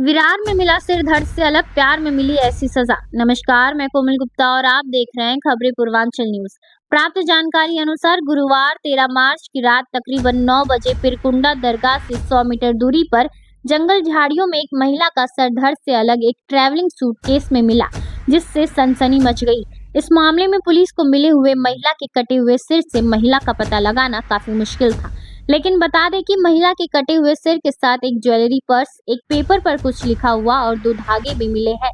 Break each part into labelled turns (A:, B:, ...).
A: विरार में मिला सिर धड़ से अलग, प्यार में मिली ऐसी सजा। नमस्कार, मैं कोमल गुप्ता और आप देख रहे हैं खबरें पूर्वांचल न्यूज। प्राप्त जानकारी अनुसार गुरुवार 13 मार्च की रात तकरीबन 9 बजे पिरकुंडा दरगाह से 100 मीटर दूरी पर जंगल झाड़ियों में एक महिला का सर धड़ से अलग एक ट्रैवलिंग सूटकेस में मिला, जिससे सनसनी मच गई। इस मामले में पुलिस को मिले हुए महिला के कटे हुए सिर से महिला का पता लगाना काफी मुश्किल था, लेकिन बता दें कि महिला के कटे हुए सिर के साथ एक ज्वेलरी पर्स, एक पेपर पर कुछ लिखा हुआ और 2 धागे भी मिले हैं।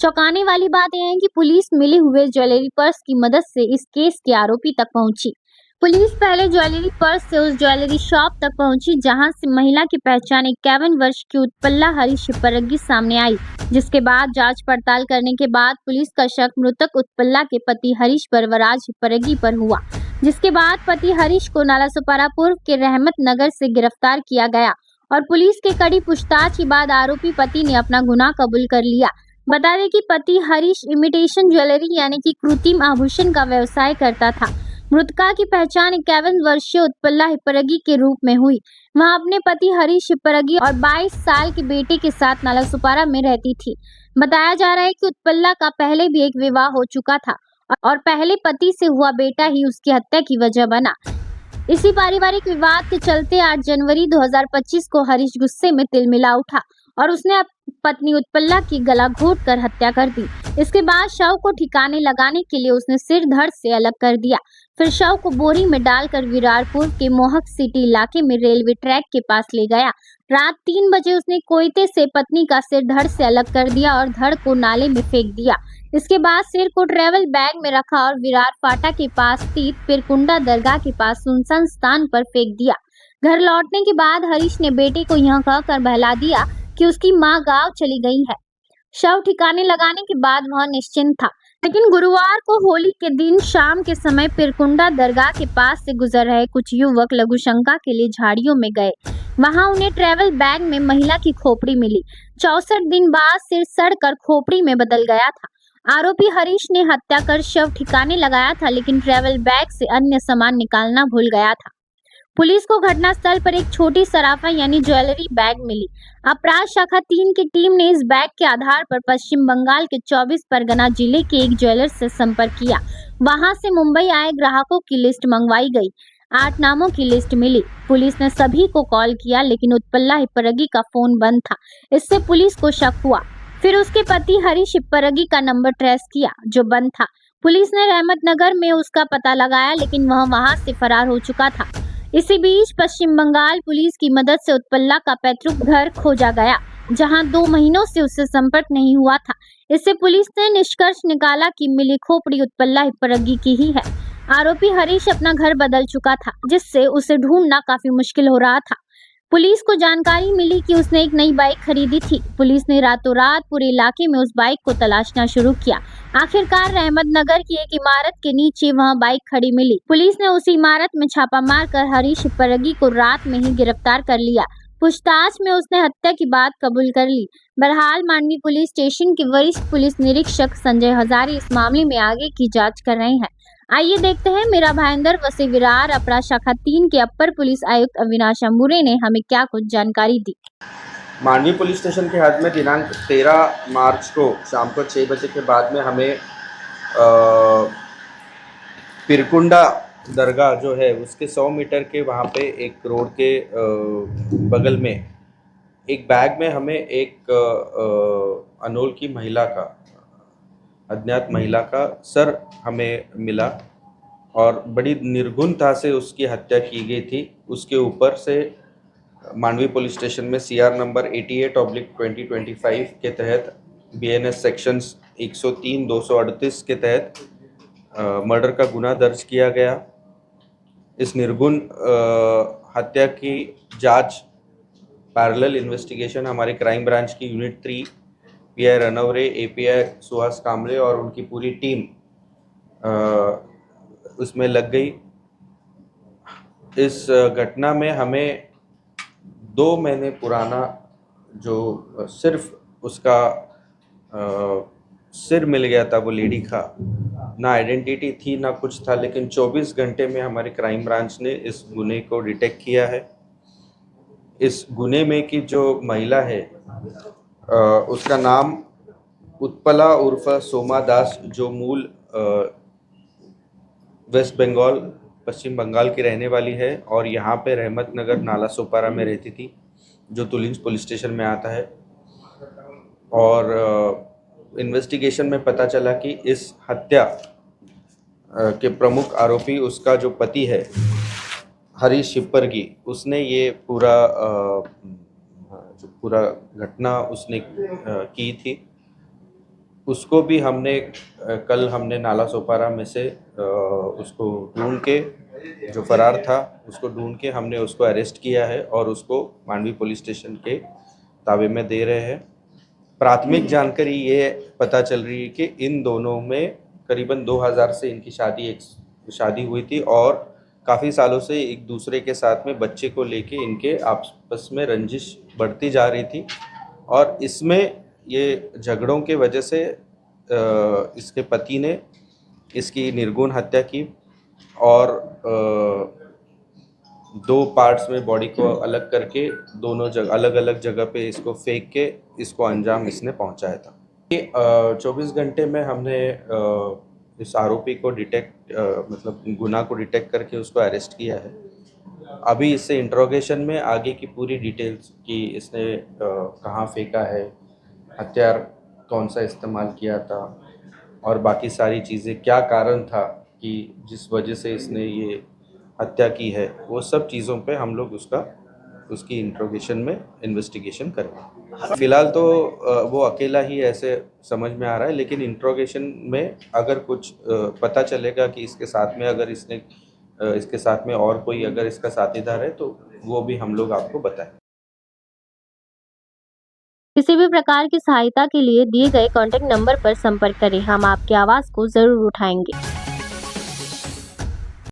A: चौंकाने वाली बात यह है कि पुलिस मिले हुए ज्वेलरी पर्स की मदद से इस केस के आरोपी तक पहुंची। पुलिस पहले ज्वेलरी पर्स से उस ज्वेलरी शॉप तक पहुंची जहां से महिला की पहचान 51 वर्ष की उत्पल्ला हरीश हिप्परगी सामने आई, जिसके बाद जांच पड़ताल करने के बाद पुलिस का शक मृतक उत्पल्ला के पति हरीश परवराज हिप्परगी पर हुआ, जिसके बाद पति हरीश को नालासोपारा पूर्व के रहमत नगर से गिरफ्तार किया गया और पुलिस के कड़ी पूछताछ के बाद आरोपी पति ने अपना गुनाह कबूल कर लिया। बता दें कि पति हरीश इमिटेशन ज्वेलरी यानी कि कृत्रिम आभूषण का व्यवसाय करता था। मृतका की पहचान 51 वर्षीय उत्पल्ला हिप्परगी के रूप में हुई। वह अपने पति हरीश हिप्परगी और 22 साल के बेटे के साथ नालासोपारा में रहती थी। बताया जा रहा है कि उत्पल्ला का पहले भी एक विवाह हो चुका था और पहले पति से हुआ बेटा ही उसकी हत्या की वजह बना। इसी पारिवारिक विवाद के चलते 8 जनवरी 2025 को हरीश गुस्से में तिलमिला उठा और उसने पत्नी उत्पल्ला की गला घोंटकर हत्या कर दी। इसके बाद शव को ठिकाने लगाने के लिए उसने सिर धड़ से अलग कर दिया। फिर शव को बोरी में डालकर विरारपुर के मोहक सिटी इलाके में रेलवे ट्रैक के पास ले गया। रात 3 बजे उसने कोयते से पत्नी का सिर धड़ से अलग कर दिया और धड़ को नाले में फेंक दिया। इसके बाद सिर को ट्रेवल बैग में रखा और विरार फाटा के पास स्थित पिरकुंडा दरगाह के पास सुनसान स्थान पर फेंक दिया। घर लौटने के बाद हरीश ने बेटे को यह कहकर बहला दिया कि उसकी मां गांव चली गई है। शव ठिकाने लगाने के बाद वह निश्चिंत था, लेकिन गुरुवार को होली के दिन शाम के समय पिरकुंडा दरगाह के पास से गुजर रहे कुछ युवक लघुशंका के लिए झाड़ियों में गए। वहां उन्हें ट्रेवल बैग में महिला की खोपड़ी मिली। 64 दिन बाद सिर सड़कर खोपड़ी में बदल गया था। आरोपी हरीश ने हत्या कर शव ठिकाने लगाया था, लेकिन ट्रेवल बैग से अन्य सामान निकालना भूल गया था। पुलिस को घटनास्थल पर एक छोटी सराफा यानी ज्वेलरी बैग मिली। अपराध शाखा 3 की टीम ने इस बैग के आधार पर पश्चिम बंगाल के 24 परगना जिले के एक ज्वेलर से संपर्क किया। वहां से मुंबई आए ग्राहकों की लिस्ट मंगवाई गई। 8 नामों की लिस्ट मिली। पुलिस ने सभी को कॉल किया, लेकिन उत्पल्ला हिप्परगी का फोन बंद था। इससे पुलिस को शक हुआ। फिर उसके पति हरीश हिप्परगी का नंबर ट्रेस किया, जो बंद था। पुलिस ने रहमत नगर में उसका पता लगाया, लेकिन वह वहां से फरार हो चुका था। इसी बीच पश्चिम बंगाल पुलिस की मदद से उत्पल्ला का पैतृक घर खोजा गया, जहां 2 महीनों से उससे संपर्क नहीं हुआ था। इससे पुलिस ने निष्कर्ष निकाला कि मिली खोपड़ी उत्पल्ला हिप्परगी की ही है। आरोपी हरीश अपना घर बदल चुका था, जिससे उसे ढूंढना काफी मुश्किल हो रहा था। पुलिस को जानकारी मिली कि उसने एक नई बाइक खरीदी थी। पुलिस ने रातों रात पूरे इलाके में उस बाइक को तलाशना शुरू किया। आखिरकार रहमत नगर की एक इमारत के नीचे वह बाइक खड़ी मिली। पुलिस ने उस इमारत में छापा मारकर हरीश हिप्परगी को रात में ही गिरफ्तार कर लिया। पूछताछ में उसने हत्या की बात कबूल कर ली। बहरहाल मांडवी पुलिस स्टेशन के वरिष्ठ पुलिस निरीक्षक संजय हजारी इस मामले में आगे की जांच कर रहे हैं। आइए देखते हैं मेरा भाईंदर वसी विरार अपराध शाखा 3 के अपर पुलिस आयुक्त अविनाश अम्बुरे ने हमें क्या कुछ जानकारी दी।
B: मांडवी पुलिस स्टेशन के हद में दिनांक 13 मार्च को शाम को 6 बजे के बाद में हमें पिरकुंडा दरगाह जो है उसके 100 मीटर के वहाँ पे एक रोड के बगल में एक बैग में हमें एक अनोल की महिला का अज्ञात महिला का सर हमें मिला और बड़ी निर्गुणता से उसकी हत्या की गई थी। उसके ऊपर से मांडवी पुलिस स्टेशन में सीआर नंबर 88/2025 के तहत बीएनएस सेक्शंस 103, 238 के तहत मर्डर का गुनाह दर्ज किया गया। इस निर्गुण हत्या की जांच पैरेलल इन्वेस्टिगेशन हमारे क्राइम ब्रांच की यूनिट 3 पीआई रनवरे, एपीआई सुहास कामले और उनकी पूरी टीम उसमें लग गई। इस घटना में हमें 2 महीने पुराना जो सिर्फ उसका सिर मिल गया था वो लेडी का, ना आइडेंटिटी थी ना कुछ था, लेकिन 24 घंटे में हमारे क्राइम ब्रांच ने इस गुने को डिटेक्ट किया है। इस गुने में की जो महिला है उसका नाम उत्पला उर्फ सोमा दास, जो मूल वेस्ट बंगाल पश्चिम बंगाल की रहने वाली है और यहाँ पे रहमत नगर नाला सोपारा में रहती थी, जो तुलिंज पुलिस स्टेशन में आता है। और इन्वेस्टिगेशन में पता चला कि इस हत्या के प्रमुख आरोपी उसका जो पति है हरीश शिप्परगी, उसने ये जो पूरा घटना उसने की थी। उसको भी हमने कल हमने नाला सोपारा में से उसको ढूंढ के, जो फरार था उसको ढूंढ के हमने उसको अरेस्ट किया है और उसको मांडवी पुलिस स्टेशन के ताबे में दे रहे हैं। प्राथमिक जानकारी ये पता चल रही है कि इन दोनों में करीबन 2000 से इनकी शादी हुई थी और काफ़ी सालों से एक दूसरे के साथ में बच्चे को लेके इनके आपस में रंजिश बढ़ती जा रही थी और इसमें ये झगड़ों के वजह से इसके पति ने इसकी निर्गुण हत्या की और 2 पार्ट्स में बॉडी को अलग करके दोनों जगह अलग अलग जगह पे इसको फेंक के इसको अंजाम इसने पहुंचाया था। 24 घंटे में हमने इस आरोपी को मतलब गुनाह को डिटेक्ट करके उसको अरेस्ट किया है। अभी इससे इंट्रोगेशन में आगे की पूरी डिटेल्स कि इसने कहाँ फेंका है, हथियार कौन सा इस्तेमाल किया था और बाकी सारी चीज़ें, क्या कारण था कि जिस वजह से इसने ये हत्या की है, वो सब चीज़ों पे हम लोग उसकी इंट्रोगेशन में इन्वेस्टिगेशन करेंगे। फ़िलहाल तो वो अकेला ही ऐसे समझ में आ रहा है, लेकिन इंट्रोगेशन में अगर कुछ पता चलेगा कि इसके साथ में अगर इसके साथ में और कोई अगर इसका साथीदार है तो वो भी हम लोग आपको बताएं।
A: किसी भी प्रकार की सहायता के लिए दिए गए कॉन्टैक्ट नंबर पर संपर्क करें, हम आपकी आवाज़ को ज़रूर उठाएंगे।